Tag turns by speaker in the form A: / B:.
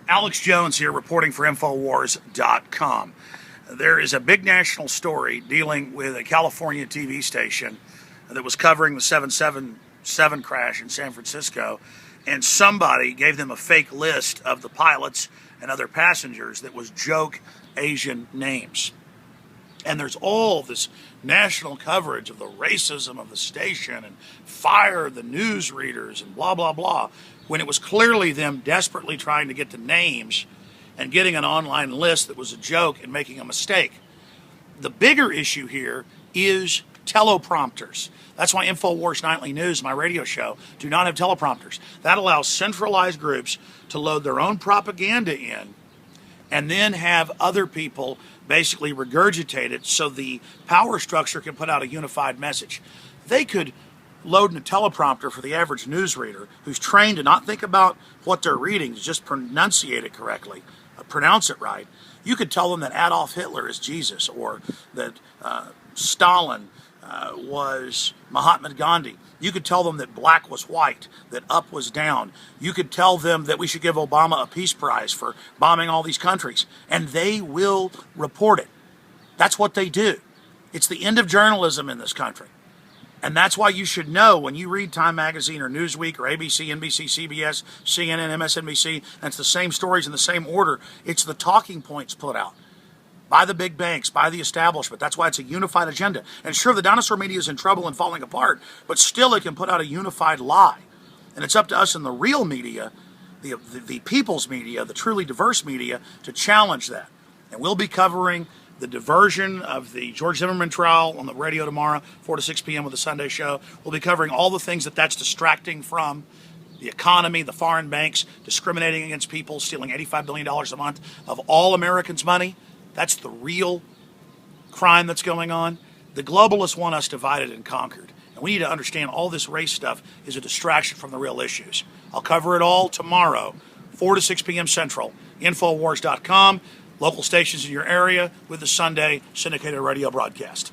A: Alex Jones here reporting for Infowars.com. There is a big national story dealing with a California TV station that was covering the 777 crash in San Francisco, and somebody gave them a fake list of the pilots and other passengers that was joke Asian names. And there's all this national coverage of the racism of the station and fire the newsreaders and blah, blah, blah, when it was clearly them desperately trying to get the names and getting an online list that was a joke and making a mistake. The bigger issue here is teleprompters. That's why InfoWars Nightly News, my radio show, do not have teleprompters. That allows centralized groups to load their own propaganda in and then have other people basically regurgitate it so the power structure can put out a unified message. They could load in a teleprompter for the average newsreader who's trained to not think about what they're reading, to just pronunciate it correctly, pronounce it right. You could tell them that Adolf Hitler is Jesus, or that Stalin was Mahatma Gandhi. You could tell them that black was white, that up was down. You could tell them that we should give Obama a peace prize for bombing all these countries, and they will report it. That's what they do. It's the end of journalism in this country. And that's why you should know when you read Time Magazine or Newsweek or ABC, NBC, CBS, CNN, MSNBC, and it's the same stories in the same order. It's the talking points put out by the big banks, by the establishment. That's why it's a unified agenda. And sure, the dinosaur media is in trouble and falling apart, but still it can put out a unified lie. And it's up to us in the real media, the people's media, the truly diverse media, to challenge that. And we'll be covering the diversion of the George Zimmerman trial on the radio tomorrow, 4 to 6 p.m. with the Sunday show. We'll be covering all the things that's distracting from the economy, the foreign banks, discriminating against people, stealing $85 billion a month of all Americans' money. That's the real crime that's going on. The globalists want us divided and conquered. And we need to understand all this race stuff is a distraction from the real issues. I'll cover it all tomorrow, 4 to 6 p.m. Central, Infowars.com, local stations in your area with the Sunday syndicated radio broadcast.